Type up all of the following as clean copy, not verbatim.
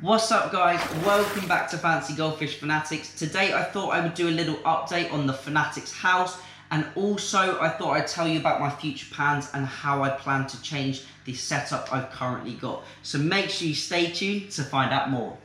What's up guys, welcome back to Fancy Goldfish Fanatics. Today I thought I would do a little update on the Fanatics house, and also I thought I'd tell you about my future plans and how I plan to change the setup I've currently got. So make sure you stay tuned to find out more.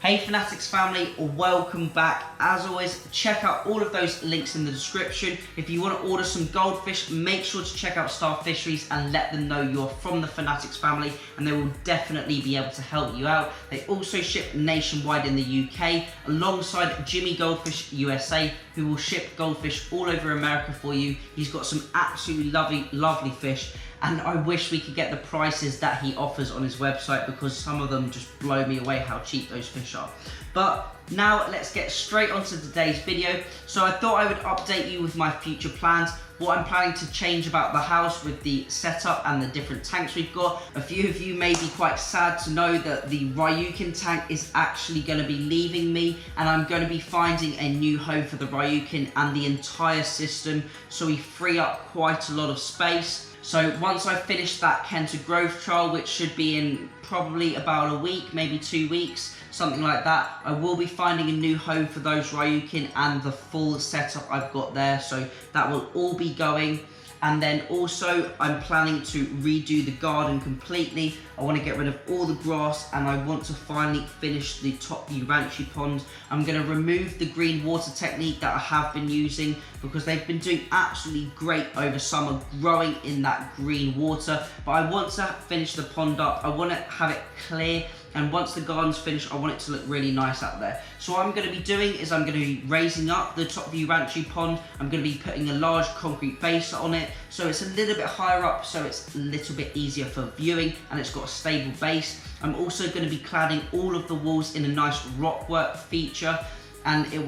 Hey Fanatics family, welcome back. As always, check out all of those links in the description. If you want to order some goldfish, make sure to check out Star Fisheries and let them know you're from the Fanatics family, and they will definitely be able to help you out. They also ship nationwide in the UK, alongside Jimmy Goldfish USA, who will ship goldfish all over America for you. He's got some absolutely lovely fish, and I wish we could get the prices that he offers on his website, because some of them just blow me away how cheap those fish are. But now let's get straight onto today's video. So I thought I would update you with my future plans, what I'm planning to change about the house with the setup and the different tanks we've got. A few of you may be quite sad to know that the Ryukin tank is actually going to be leaving me, and I'm going to be finding a new home for the Ryukin and the entire system, so we free up quite a lot of space. So once I finish that Kenta Grove trial, which should be in probably about a week, maybe 2 weeks, something like that, I will be finding a new home for those Ryukin and the full setup I've got there. So that will all be going. And then also I'm planning to redo the garden completely. I want to get rid of all the grass, and I want to finally finish the top view ranchy pond. I'm going to remove the green water technique that I have been using, because they've been doing absolutely great over summer growing in that green water. But I want to finish the pond up. I want to have it clear, and once the garden's finished, I want it to look really nice out there. So what I'm going to be doing is I'm going to be raising up the top view ranchy pond. I'm going to be putting a large concrete base on it, so it's a little bit higher up, so it's a little bit easier for viewing, and it's got a stable base. I'm also going to be cladding all of the walls in a nice rockwork feature, and it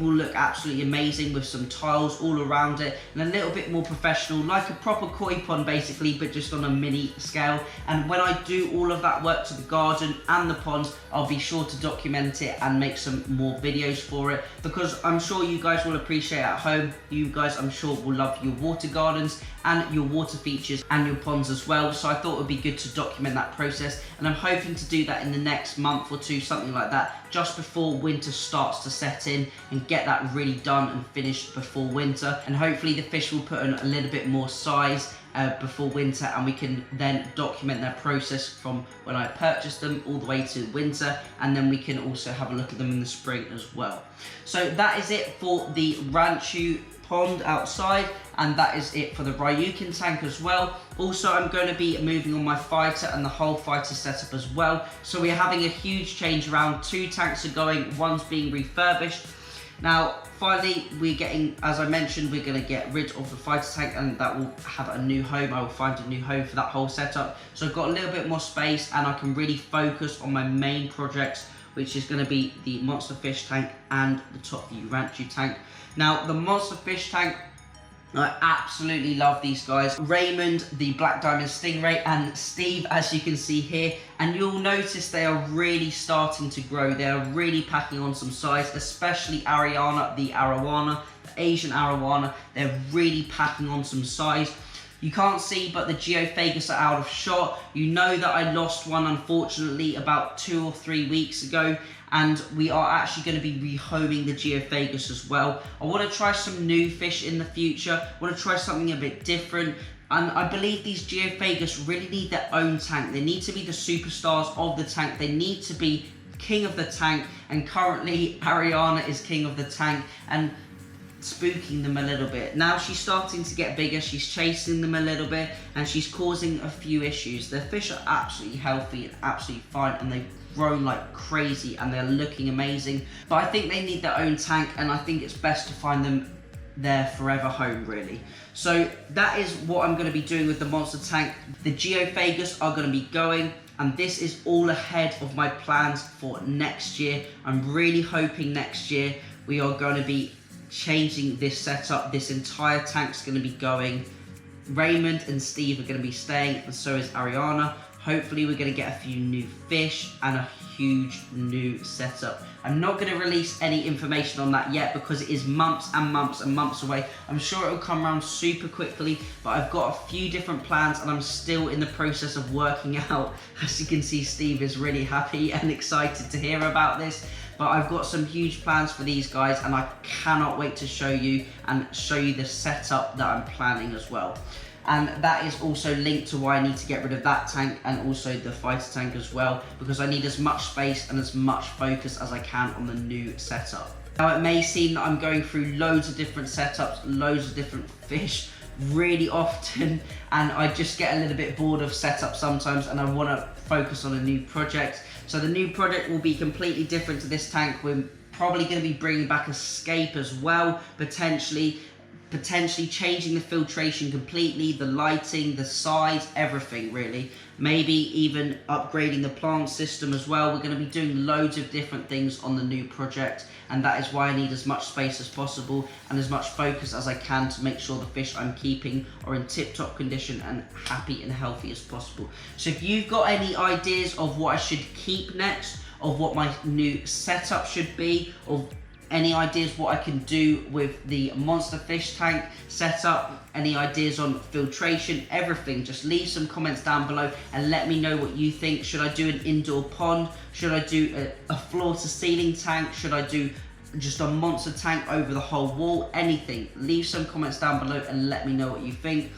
will look absolutely amazing with some tiles all around it, and a little bit more professional, like a proper koi pond basically, but just on a mini scale. And when I do all of that work to the garden and the ponds, I'll be sure to document it and make some more videos for it, because I'm sure you guys will appreciate at home. You guys, I'm sure, will love your water gardens and your water features and your ponds as well. So I thought it would be good to document that process, and I'm hoping to do that in the next month or two, something like that, just before winter starts to set in, and get that really done and finished before winter. And hopefully the fish will put on a little bit more size before winter, and we can then document their process from when I purchased them all the way to winter, and then we can also have a look at them in the spring as well. So that is it for the Ranchu pond outside, and that is it for the Ryukin tank as well. Also, I'm going to be moving on my fighter and the whole fighter setup as well. So we're having a huge change around. 2 tanks are going, one's being refurbished. Now, finally, we're getting, as I mentioned, we're going to get rid of the fighter tank, and that will have a new home. I will find a new home for that whole setup. So I've got a little bit more space, and I can really focus on my main projects, which is going to be the monster fish tank and the top view ranchu tank. Now, the monster fish tank, I absolutely love these guys. Raymond, the black diamond stingray, and Steve, as you can see here. And you'll notice they are really starting to grow. They are really packing on some size, especially Ariana, the arowana, the Asian arowana. They're really packing on some size. You can't see, but the Geophagus are out of shot. You know that I lost one, unfortunately, about 2 or 3 weeks ago, and we are actually going to be rehoming the Geophagus as well. I want to try some new fish in the future. I want to try something a bit different. And I believe these Geophagus really need their own tank. They need to be the superstars of the tank. They need to be king of the tank. And currently, Ariana is king of the tank and spooking them a little bit. Now she's starting to get bigger. She's chasing them a little bit, and she's causing a few issues. The fish are absolutely healthy and absolutely fine, and they've grown like crazy, and they're looking amazing. But I think they need their own tank, and I think it's best to find them their forever home, really. So that is what I'm going to be doing with the monster tank. The Geophagus are going to be going, and this is all ahead of my plans for next year. I'm really hoping next year we are going to be changing this setup. This entire tank's going to be going. Raymond and Steve are going to be staying, and so is Ariana. Hopefully we're going to get a few new fish and a huge new setup. I'm not going to release any information on that yet because it is months and months and months away. I'm sure it will come around super quickly, but I've got a few different plans and I'm still in the process of working out. As you can see, Steve is really happy and excited to hear about this. But I've got some huge plans for these guys and I cannot wait to show you the setup that I'm planning as well. And that is also linked to why I need to get rid of that tank and also the fighter tank as well, because I need as much space and as much focus as I can on the new setup. Now it may seem that I'm going through loads of different setups, loads of different fish really often, and I just get a little bit bored of setup sometimes and I want to focus on a new project. So the new project will be completely different to this tank. We're probably going to be bringing back Escape as well, potentially changing the filtration completely, the lighting, the size, everything really. Maybe even upgrading the plant system as well. We're going to be doing loads of different things on the new project, and that is why I need as much space as possible and as much focus as I can to make sure the fish I'm keeping are in tip-top condition and happy and healthy as possible. So if you've got any ideas of what I should keep next, of what my new setup should be, of any ideas what I can do with the monster fish tank setup, any ideas on filtration, everything, just leave some comments down below and let me know what you think. Should I do an indoor pond? Should I do a floor to ceiling tank? Should I do just a monster tank over the whole wall? Anything. Leave some comments down below and let me know what you think.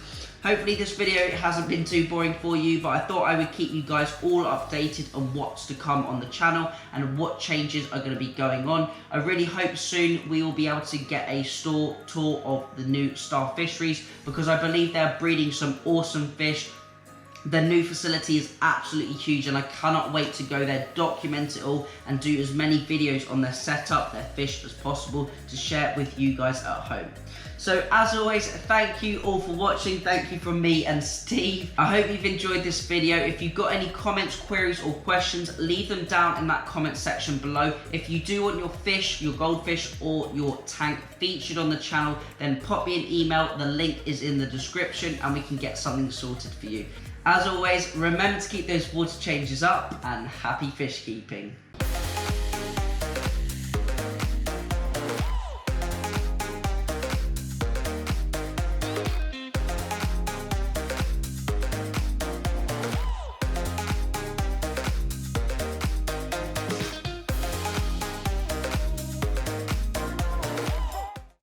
Hopefully this video hasn't been too boring for you, but I thought I would keep you guys all updated on what's to come on the channel and what changes are going to be going on. I really hope soon we will be able to get a store tour of the new Star Fisheries, because I believe they're breeding some awesome fish. Their new facility is absolutely huge and I cannot wait to go there, document it all and do as many videos on their setup, their fish as possible to share with you guys at home. So as always, thank you all for watching. Thank you from me and Steve. I hope you've enjoyed this video. If you've got any comments, queries or questions, leave them down in that comment section below. If you do want your fish, your goldfish or your tank featured on the channel, then pop me an email. The link is in the description and we can get something sorted for you. As always, remember to keep those water changes up and happy fish keeping.